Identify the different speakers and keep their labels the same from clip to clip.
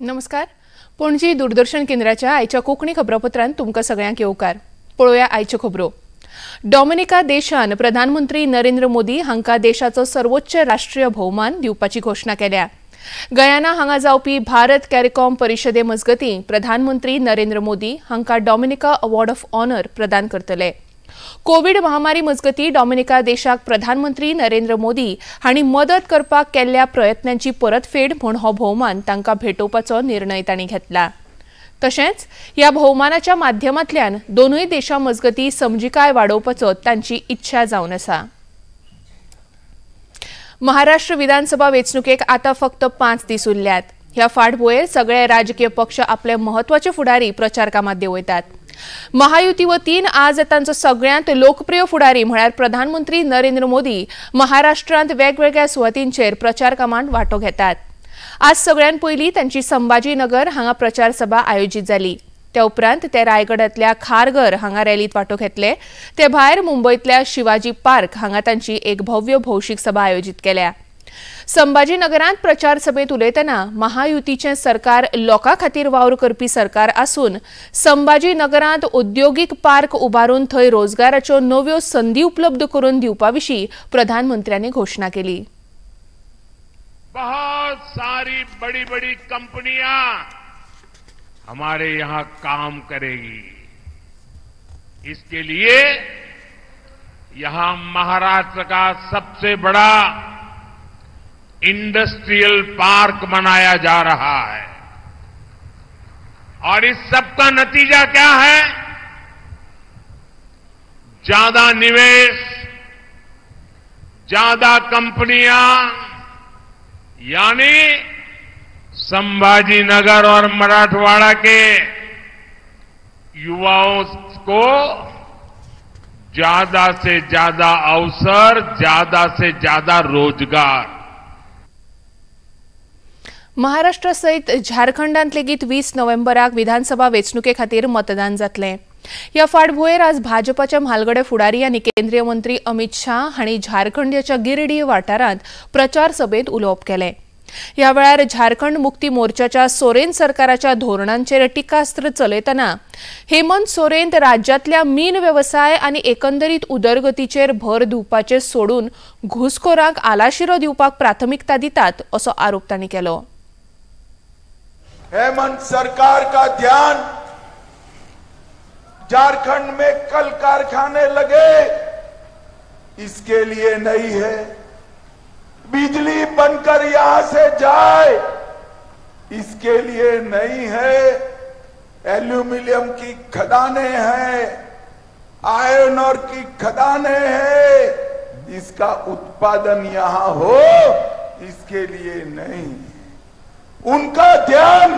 Speaker 1: नमस्कार. पणजी दूरदर्शन केंद्राच्या आयच्या कोंकणी खबरापत्रांत तुमकां सगळ्यांक येवकार. पळोवया आयच्यो खबरो. डॉमिनिका देशान प्रधानमंत्री नरेंद्र मोदी हांकां देशाचो सर्वोच्च राष्ट्रीय भोवमान दिवपाची घोषणा केल्या. गयाना हांगा जावपी भारत कॅरिकॉम परिशदे मजगतीं प्रधानमंत्री नरेंद्र मोदी हांकां डॉमिनिका अवॉर्ड ऑफ ऑनर प्रदान करतले. कोविड महामारी मजगतीं डॉमिनिका देशाक प्रधानमंत्री नरेंद्र मोदी हांणी मदत करपाक केल्ल्या प्रयत्नांची परतफेड म्हूण हो भोवमान तांकां भेटोवपाचो निर्णय तांणी घेतला. तशेंच ह्या भोवमानाच्या माध्यमांतल्यान दोनूय देशां मजगतीं समजिकाय वाडोवपाचो तांची इत्सा जावन आसा. महाराष्ट्र विधानसभा वेंचणुकेक आतां फक्त 5 दीस उरल्यात. ह्या फाटभुंयेर सगळे राजकीय पक्ष आपले महत्वाचे फुडारी प्रचार कामात देंवयतात. महायुती वतीन आज तांचो सगळ्यांत लोकप्रिय फुडारी म्हळ्यार प्रधानमंत्री नरेंद्र मोदी महाराष्ट्रांत वेगवेगळ्या सुवातींचेर प्रचार कामांत वांटो घेतात. आज सगळ्यान पयलीं तांची संभाजीनगर हांगा प्रचार सभा आयोजीत जाली. त्या उपरांत ते रायगडांतल्या खारघर हांगा रॅलीत वांटो घेतले. ते भायर मुंबयतल्या शिवाजी पार्क हांगा तांची एक भव्य भौशीक सभा आयोजीत केल्या. संभाजीनगरांत प्रचार सभेत उलयतना महायुतीचें सरकार लोकां खातीर वावर करपी सरकार आसून संभाजीनगरांत औद्योगिक पार्क उबारून थंय रोजगाराच्यो नव्यो संधी उपलब्ध करून दिवपाविशीं प्रधानमंत्र्यांनी घोषणा केली.
Speaker 2: बहुत सारी बड़ी बड़ी कंपनियां हमारे यहां काम करेगी. इसके लिए यहां महाराष्ट्र का सबसे बड़ा इंडस्ट्रियल पार्क बनाया जा रहा है. और इस सब का नतीजा क्या है? ज्यादा निवेश, ज्यादा कंपनियां, यानी संभाजीनगर और मराठवाड़ा के युवाओं को ज्यादा से ज्यादा अवसर, ज्यादा से ज्यादा रोजगार.
Speaker 1: महाराष्ट्र सयत झारखंडांत लेगीत 20 नोव्हेंबराक विधानसभा वेंचणुके खातीर मतदान जातलें. ह्या फाटभुंयेर आज भाजपाचे म्हालगडे फुडारी आनी केंद्रीय मंत्री अमित शाह हांणी झारखंडाच्या गिरडीह वाठारांत प्रचार सभेत उलोवप केलें. ह्या वेळार झारखंड मुक्ती मोर्चाच्या सोरेन सरकाराच्या धोरणांचेर टिकास्त्र चलयतना हेमंत सोरेन राज्यांतल्या मीन वेवसाय आनी एकंदरीत उदरगतीचेर भर दिवपाचे सोडून घुसखोरांक आलाशिरो दिवपाक प्राथमिकता दितात असो आरोप तांणी केलो.
Speaker 3: हेमंत सरकार का ध्यान झारखंड में कल कारखाने लगे इसके लिए नहीं है, बिजली बनकर यहां से जाए इसके लिए नहीं है. एल्यूमिनियम की खदानें हैं, आयरन ओर की खदानें हैं, इसका उत्पादन यहां हो इसके लिए नहीं. उनका ध्यान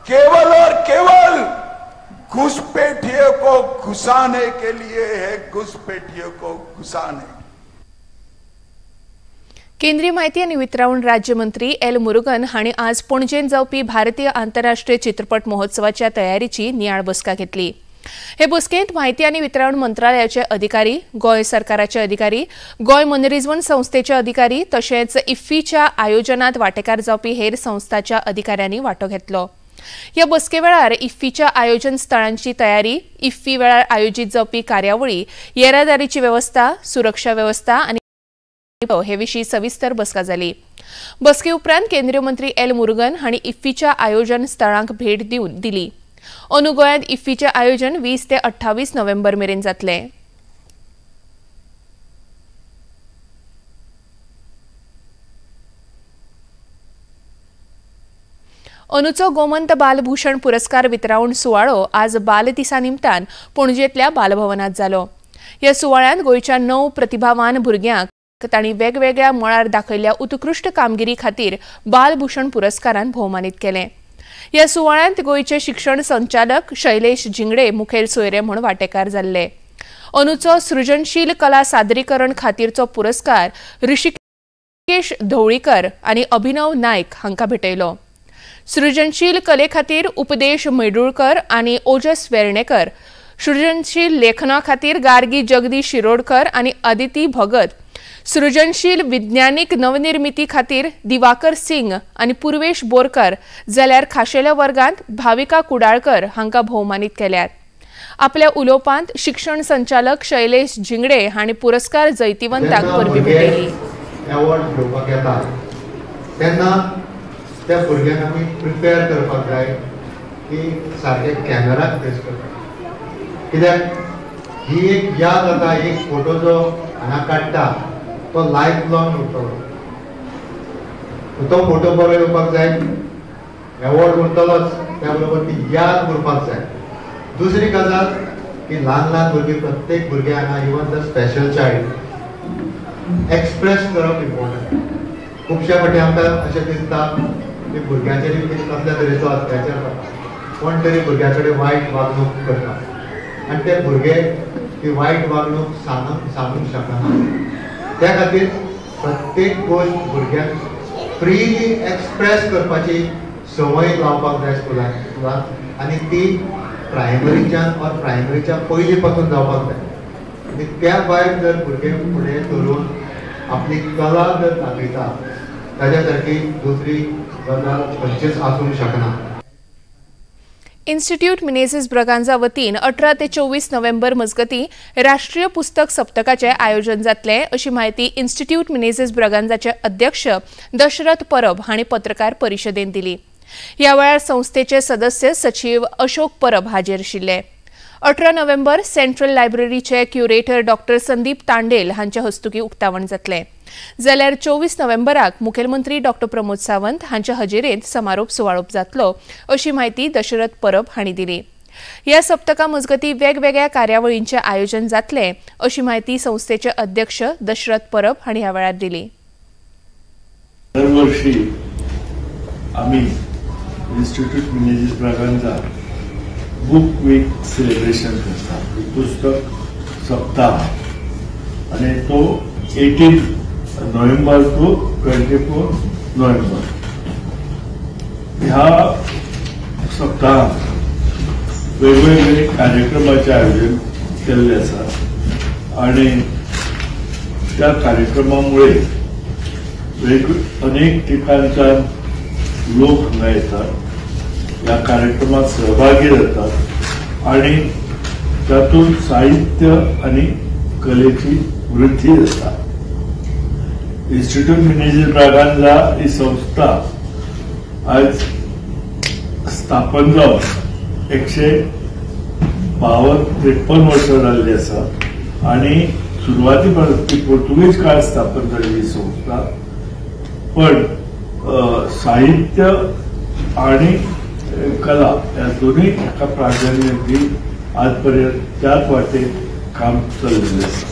Speaker 3: केवल और केवल घुसपैठियों को घुसाने के लिए है, घुसपैठियों को घुसाने.
Speaker 1: केंद्रीय माहिती आनी वितरावण राज्यमंत्री एल मुरुगन हांणी आज पणजेंत जावपी भारतीय आंतरराष्ट्रीय चित्रपट महोत्सवाच्या तयारीची नियाळ बसका घेतली. हे बसकेंत माहिती आनी वितरावण मंत्रालयाचे अधिकारी, गोंय सरकाराचे अधिकारी, गोंय मनरिजवण संस्थेचे अधिकारी तशेंच इफ्फीच्या आयोजनांत वांटेकार जावपी हेर संस्थांच्या अधिकाऱ्यांनी वांटो घेतलो. ह्या बसके वेळार इफ्फीच्या आयोजन स्थळांची तयारी, इफ्फी वेळार आयोजीत जावपी कार्यावळी, येरादारीची वेवस्था, सुरक्षा वेवस्था आनी हे विशीं सविस्तर बसका जाली. बसके उपरांत केंद्रीय मंत्री एल मुरुगन हांणी इफ्फीच्या आयोजन स्थळांक भेट दिली. अंदू गोंयांत इफ्फीचें आयोजन 20 ते 28 नोव्हेंबर मेरेन जातलें. अंदूचो गोमंत बालभूषण पुरस्कार वितरावण सुवाळो आज बाल दिसा निमतान पणजेंतल्या बालभवनांत जालो. ह्या सुवाळ्यांत गोंयच्या 9 प्रतिभावान भुरग्यांक तांणी वेगवेगळ्या मळार दाखयल्ल्या उत्कृश्ट कामगिरी खातीर बालभूषण पुरस्कारान भोवमानीत केलें. ह्या सुवाळ्यांत गोंयचे शिक्षण संचालक शैलेश जिंगडे मुखेल सोयरे म्हूण वांटेकार जाल्ले. अंदूचो सृजनशील कला सादरीकरण खातीरचो पुरस्कार ऋषिकेश धवळीकर आनी अभिनव नायक हांकां भेटयलो. सृजनशील कले खातीर उपदेश मेडुळकर आनी ओजस वेर्णेकर, सृजनशील लेखना खातीर गार्गी जगदीश शिरोडकर आनी अदिती भगत, सृजनशील विज्ञानिक नवनिर्मिती खातीर दिवाकर सिंग आणि पूर्वेश बोरकर जाल्यार खाशेल्या वर्गांत भाविका कुडाळकर हांकां भोवमानीत केल्यात। आपल्या उलोवपांत शिक्षण संचालक शैलेश झिंगडे हांणी पुरस्कार जैतिवंताक परबीं भेटयली।
Speaker 4: अवॉर्ड घेवपाक येता तेन्ना त्या भुरग्यांक आमी प्रिपेर करपाक जाय की सारके कॅमेराक फेस करपाक, कित्याक ही एक याद जाता, एक फोटो जो हांगा काडटा तो लायफ लॉंग उरतलो। तो फोटो बरो येवपाक जाय, अवॉर्ड उरतलोच, त्या बरोबर ती याद उरपाक जाय। दुसरी गजाल की ल्हान ल्हान भुरगीं, प्रत्येक भुरगे हांगा, even the special child, express करप इम्पॉर्टंट। खुबशे फावटी आमकां अशें दिसता की भुरग्यांचेर कसल्या तरेचो अत्याचार जाता, कोण तरी भुरग्या कडेन वायट वागणूक करता आनी ते भुरगे ती वायट वागणूक सांगूंक शकना। त्या खातीर प्रत्येक गोष्ट भुरग्यांक फ्रीली एक्सप्रेस करपाची संवय लावपाक जाय स्कुलांत, आनी ती प्रायमरीच्यान और प्रायमरीच्या पयलीं पासून जावपाक जाय। आनी त्या भायर जर भुरगे फुडें धरून आपली कला जर दाखयता, ताच्या सारकी दुसरी गजाल खंयचीच आसूंक शकना।
Speaker 1: इन्स्टिट्यूट मिनेझिस ब्रगांझा वतीन 18 ते 24 नोव्हेंबर मजगती राष्ट्रीय पुस्तक सप्तकाचे आयोजन जातले अशी माहिती इन्स्टिट्यूट मिनेझिस ब्रगांझाचे अध्यक्ष दशरथ परब हांणी पत्रकार परिशदेंत दिली। ह्या वेळार संस्थेचे सदस्य सचिव अशोक परब हाजीर आशिल्ले। 18 नोव्हेंबर सेंट्रल लायब्ररीचे क्युरेटर डॉक्टर संदीप तांडेल हांच्या हस्तुकी उक्तावण जातले, जाल्यार 24 नोव्हेंबराक मुखेलमंत्री डॉक्टर प्रमोद सावंत हांच्या हजेरेंत समारोप सुवाळो जातलो अशी माहिती दशरथ परब हांणी दिली। ह्या सप्तका मजगती वेगवेगळ्या कार्यावळींचे आयोजन जातले अशी माहिती संस्थेचे अध्यक्ष दशरथ परब हांणी ह्या वेळार दिली।
Speaker 5: दरवर्षी आम्ही institute Menezes Braganza book week celebration करता, पुस्तक सप्ताह, आणि तो 18 नोव्हेंबर टू 24 नोव्हेंबर ह्या सप्ताहात वेगवेगळे कार्यक्रमाचे आयोजन केल्ले आसा आणि त्या कार्यक्रमामुळे अनेक ठिकाणच्यान लोक हांगा येतात, या कार्यक्रमात सहभागी जातात आणि त्यातून साहित्य आणि कलेची वृद्धी जाता। इन्स्टिट्यूट मिनेझिस ब्रगांझा ही संस्था आज स्थापन जावन 153 वर्सां जाल्ली आसा आणि सुरवाती पासून पोर्तुगीज काळ स्थापन जाल्ली ही संस्था, पण साहित्य आणि कला या दोन्ही एका प्राधान्य दी आजपर्यंत त्याच वाटेन काम चल्लेलें आसा।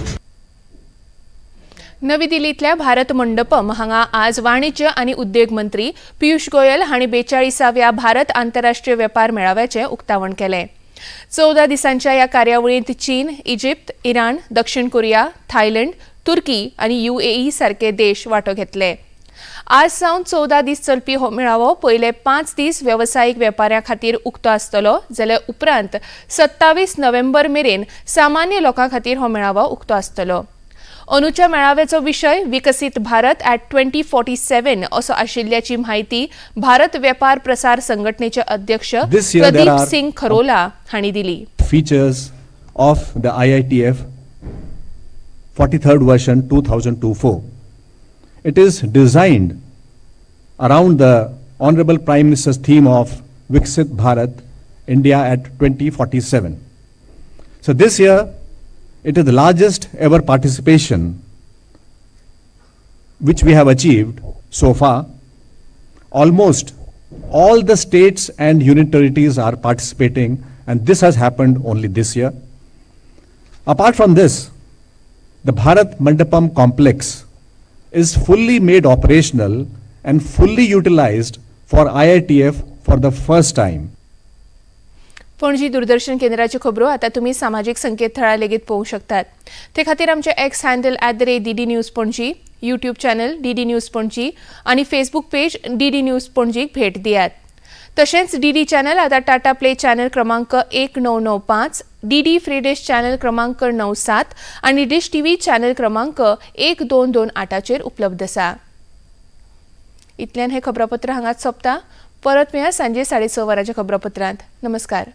Speaker 1: नवी दिल्लीतल्या भारत मंडपम हांगा आज वाणिज्य आणि उद्योग मंत्री पियुष गोयल हांणी 42व्या भारत आंतरराष्ट्रीय वेपार मेळाव्याचे उक्तावण केले। 14 दिसांच्या या कार्यावळींत चीन, इजिप्त, इराण, दक्षिण कोरिया, थायलंड, तुर्की आणि UAE सारखे देश वांटो घेतले। आज सावन 14 दीस चलपी हो मेळावो पयले 5 दीस वेवसायीक वेपाऱ्यां खातीर उक्तो आसतलो, जाल्यार उपरांत 27 नोव्हेंबर मेरेन सामान्य लोकां खातीर हो मेळावो उक्तो आसतलो। अंदूच्या मेळाव्याचो विशय विकसीत भारत ॲट 2047 असो आशिल्ल्याची माहिती भारत वेपार प्रसार संघटनेचे अध्यक्ष प्रदीप सिंग खरोला हांणी दिली।
Speaker 6: Features of the IITF 43rd version 2024. It is designed around the Honorable Prime Minister's theme of Viksit Bharat, India at 2047. So this year, it is the largest ever participation which we have achieved so far. Almost all the states and union territories are participating, and this has happened only this year. Apart from this, the Bharat Mandapam complex is fully made operational and fully utilized for IITF for the first time.
Speaker 1: Panaji Doordarshan केंद्राची खबरो आता तुम्ही सामाजिक संकेतथळार लेगीत पळोवंक शकतात। ते खातीर आमचे X handle @DD News Panaji, YouTube channel DD News Panaji आणि फेसबुक पेज DD News पणजीक भेट दियात। तशेंच DD चॅनल आता टाटा प्ले चॅनल क्रमांक 1995, DD फ्री डिश चॅनल क्रमांक 97 आणि डिश TV चॅनल क्रमांक 1228 उपलब्ध आसा। इतल्यान हे खबरापत्र हांगाच सोंपता। परत मेळया सांजे 6:30 वरांच्या खबरापत्रांत। नमस्कार।